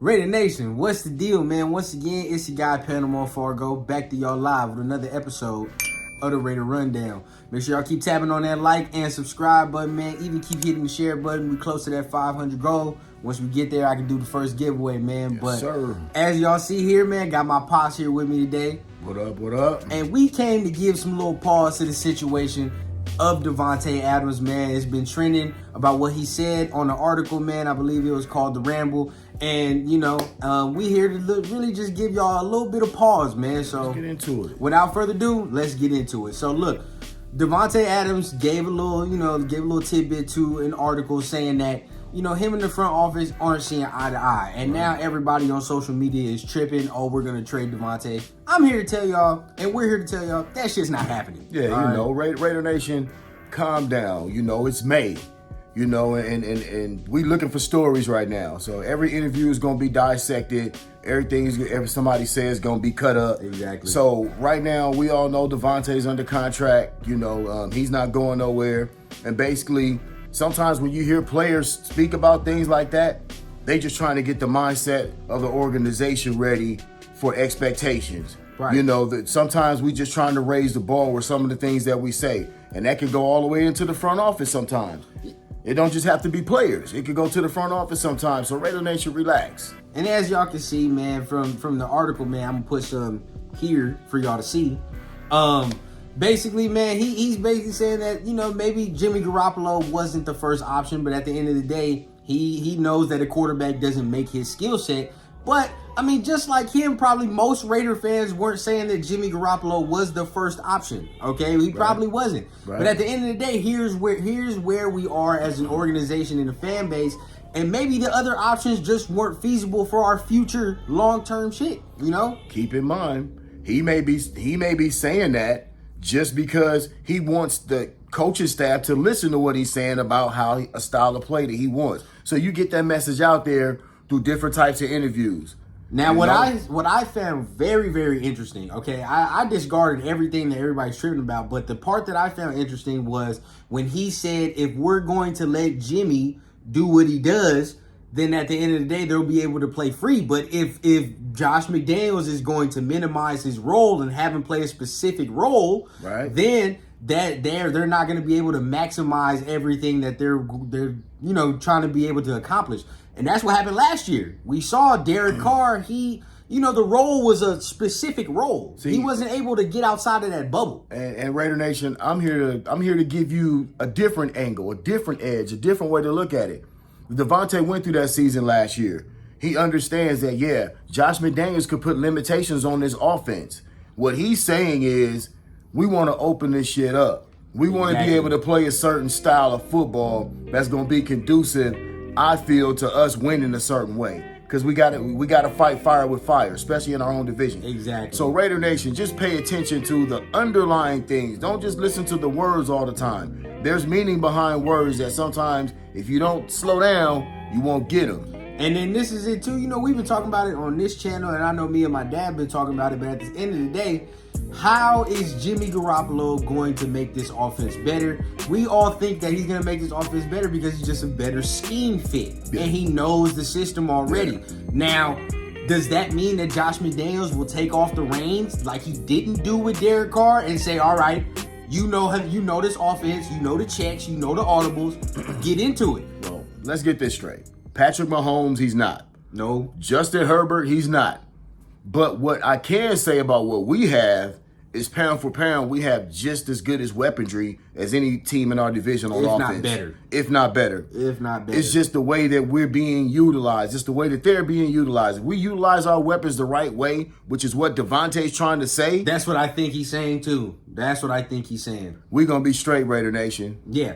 Raider Nation, what's the deal, man? Once again, it's your guy Panama Fargo back to y'all live with another episode of the Raider Rundown. Make sure y'all keep tapping on that like and subscribe button, man. Even keep hitting the share button. We close to that 500 goal. Once we get there, I can do the first giveaway, man. Yes, but sir. As y'all see here, man, got my pops here with me today. What up, what up? And we came to give some little pause to the situation of Davante Adams, man. It's been trending about what he said on the article, man. I believe it was called The Ramble. And, we here to really just give y'all a little bit of pause, man. So let's get into it. Without further ado, let's get into it. So look, Davante Adams gave a little tidbit to an article saying that, him and the front office aren't seeing eye to eye. And now everybody on social media is tripping. Oh, we're going to trade Davante. I'm here to tell y'all, and we're here to tell y'all, that shit's not happening. Yeah, Raider Nation, calm down. It's May. And we looking for stories right now. So every interview is going to be dissected. Everything somebody says is going to be cut up. Exactly. So right now, we all know Davante's under contract. He's not going nowhere. And basically, sometimes when you hear players speak about things like that, they just trying to get the mindset of the organization ready for expectations. Right. That sometimes we just trying to raise the bar with some of the things that we say. And that can go all the way into the front office sometimes. It don't just have to be players. It could go to the front office sometimes. So Raider Nation, relax. And as y'all can see, man, from the article, man, I'm going to put some here for y'all to see. Basically, man, he's basically saying that, maybe Jimmy Garoppolo wasn't the first option, but at the end of the day, he knows that a quarterback doesn't make his skill set. But, just like him, probably most Raider fans weren't saying that Jimmy Garoppolo was the first option, okay? He probably wasn't. Right. But at the end of the day, here's where we are as an organization and a fan base, and maybe the other options just weren't feasible for our future long-term shit, Keep in mind, he may be saying that just because he wants the coaching staff to listen to what he's saying about a style of play that he wants. So you get that message out there through different types of interviews. Now, what I found very, very interesting, okay, I discarded everything that everybody's tripping about, but the part that I found interesting was when he said, if we're going to let Jimmy do what he does, then at the end of the day, they'll be able to play free. But if Josh McDaniels is going to minimize his role and have him play a specific role, right, then they're not going to be able to maximize everything that they're trying to be able to accomplish. And that's what happened last year. We saw Derek Carr, the role was a specific role. See, he wasn't able to get outside of that bubble. And Raider Nation, I'm here to give you a different angle, a different edge, a different way to look at it. Davante went through that season last year. He understands that, Josh McDaniels could put limitations on this offense. What he's saying is, we want to open this shit up. We want to be able to play a certain style of football that's going to be conducive, I feel, to us winning a certain way. Because we got to fight fire with fire, especially in our own division. Exactly. So Raider Nation, just pay attention to the underlying things. Don't just listen to the words all the time. There's meaning behind words that sometimes, if you don't slow down, you won't get them. And then this is it too. We've been talking about it on this channel, and I know me and my dad been talking about it. But at the end of the day, how is Jimmy Garoppolo going to make this offense better? We all think that he's going to make this offense better because he's just a better scheme fit. Yeah. And he knows the system already. Yeah. Now, does that mean that Josh McDaniels will take off the reins like he didn't do with Derek Carr and say, all right, you know this offense, you know the checks, you know the audibles, get into it? Well, let's get this straight. Patrick Mahomes, he's not. No. Justin Herbert, he's not. But what I can say about what we have is pound for pound, we have just as good as weaponry as any team in our division on offense. If not better. It's just the way that we're being utilized. It's the way that they're being utilized. If we utilize our weapons the right way, which is what Davante's trying to say. That's what I think he's saying too. We're going to be straight, Raider Nation. Yeah.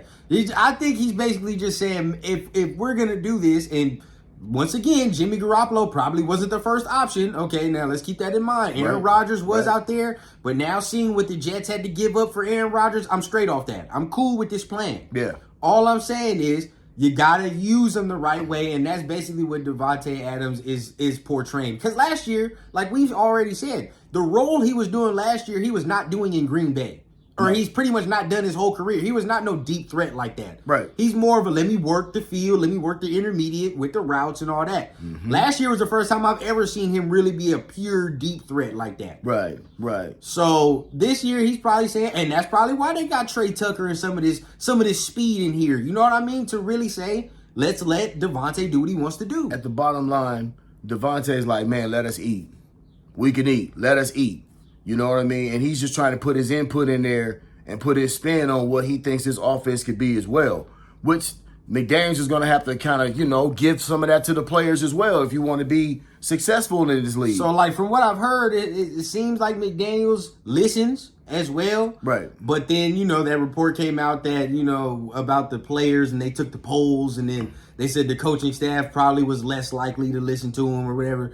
I think he's basically just saying if we're going to do this, and once again, Jimmy Garoppolo probably wasn't the first option. Okay, now let's keep that in mind. Aaron Rodgers was out there, but now seeing what the Jets had to give up for Aaron Rodgers, I'm straight off that. I'm cool with this plan. Yeah. All I'm saying is you got to use them the right way, and that's basically what Davante Adams is portraying. Because last year, like we've already said, the role he was doing last year, he was not doing in Green Bay. or he's pretty much not done his whole career. He was not no deep threat like that. Right. He's more of a let me work the field, let me work the intermediate with the routes and all that. Last year was the first time I've ever seen him really be a pure deep threat like that. Right, right. So this year he's probably saying, and that's probably why they got Trey Tucker and some of this speed in here. You know what I mean? To really say, let's let Davante do what he wants to do. At the bottom line, Davante's like, man, let us eat. We can eat. Let us eat. You know what I mean? And he's just trying to put his input in there and put his spin on what he thinks his offense could be as well, which McDaniels is going to have to kind of, give some of that to the players as well if you want to be successful in this league. So, like, from what I've heard, it seems like McDaniels listens as well. Right. But then, that report came out that, about the players, and they took the polls, and then they said the coaching staff probably was less likely to listen to him or whatever.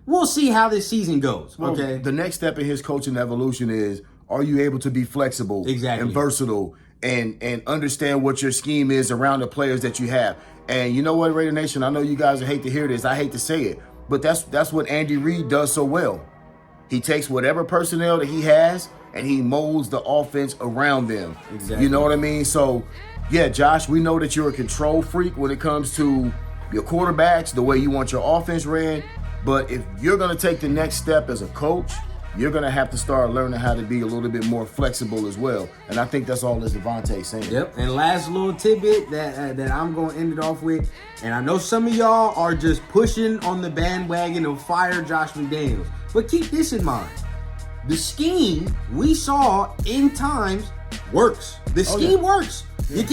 We'll see how this season goes, okay? Well, the next step in his coaching evolution is, are you able to be flexible and versatile and understand what your scheme is around the players that you have? And you know what, Raider Nation, I know you guys hate to hear this. I hate to say it, but that's what Andy Reid does so well. He takes whatever personnel that he has and he molds the offense around them. Exactly. You know what I mean? So, yeah, Josh, we know that you're a control freak when it comes to your quarterbacks, the way you want your offense ran. But if you're going to take the next step as a coach, you're going to have to start learning how to be a little bit more flexible as well. And I think that's all that Davante's saying. Yep. And last little tidbit that I'm going to end it off with, and I know some of y'all are just pushing on the bandwagon of fire Josh McDaniels. But keep this in mind. The scheme we saw in times works. The scheme works. Yeah.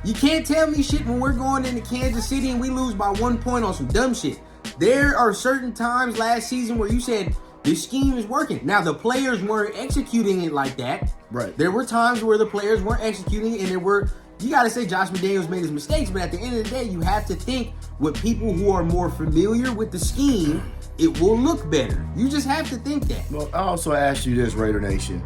You can't tell me shit when we're going into Kansas City and we lose by 1 point on some dumb shit. There are certain times last season where you said, this scheme is working. Now, the players weren't executing it like that. Right. There were times where the players weren't executing it, and you got to say Josh McDaniels made his mistakes, but at the end of the day, you have to think with people who are more familiar with the scheme, it will look better. You just have to think that. Well, I also asked you this, Raider Nation.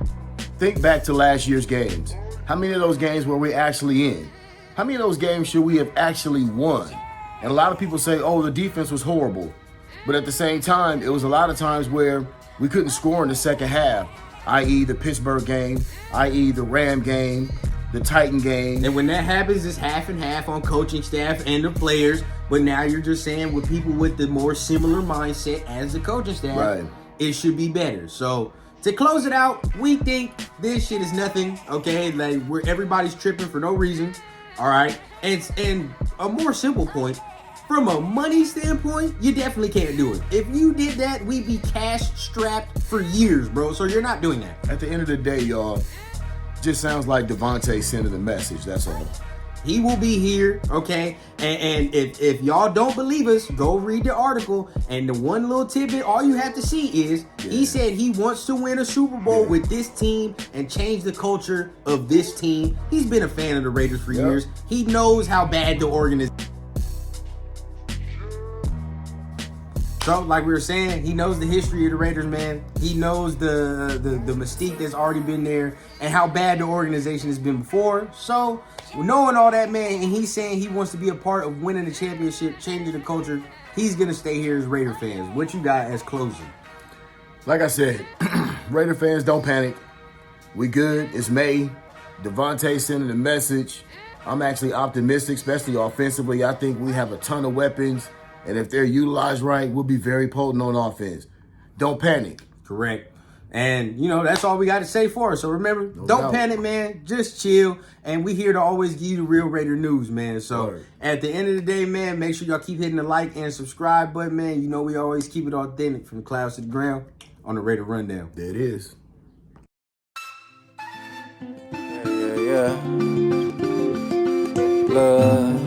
Think back to last year's games. How many of those games were we actually in? How many of those games should we have actually won? And a lot of people say, oh, the defense was horrible. But at the same time, it was a lot of times where we couldn't score in the second half, i.e. the Pittsburgh game, i.e. the Ram game, the Titan game. And when that happens, it's half and half on coaching staff and the players. But now you're just saying with people with the more similar mindset as the coaching staff, right, it should be better. So to close it out, we think this shit is nothing, okay? Like everybody's tripping for no reason, all right? And a more simple point, from a money standpoint, you definitely can't do it. If you did that, we'd be cash strapped for years, bro. So you're not doing that. At the end of the day, y'all, just sounds like Davante sending a message. That's all. He will be here, okay? And if y'all don't believe us, go read the article. And the one little tidbit, all you have to see is he said he wants to win a Super Bowl with this team and change the culture of this team. He's been a fan of the Raiders for years. He knows how bad the organization. So, like we were saying, he knows the history of the Raiders, man. He knows the mystique that's already been there and how bad the organization has been before. So, knowing all that, man, and he's saying he wants to be a part of winning the championship, changing the culture, he's going to stay here as Raider fans. What you got as closing? Like I said, Raider fans, don't panic. We good. It's May. Davante sending a message. I'm actually optimistic, especially offensively. I think we have a ton of weapons. And if they're utilized right, we'll be very potent on offense. Don't panic. Correct. And, that's all we got to say for it. So remember, don't panic, man. Just chill. And we here to always give you the real Raider news, man. So at the end of the day, man, make sure y'all keep hitting the like and subscribe button, man. We always keep it authentic from the clouds to the ground on the Raider Rundown. There it is. Yeah. Love.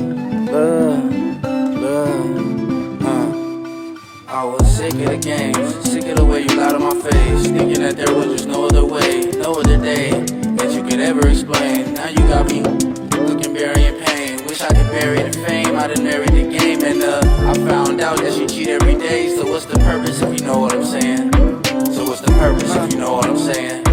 I was sick of the games, sick of the way you lied on my face, thinking that there was just no other way, no other day that you could ever explain. Now you got me looking burying pain. Wish I could bury the fame, I done married the game, and I found out that you cheat every day. So what's the purpose if you know what I'm saying? So what's the purpose if you know what I'm saying?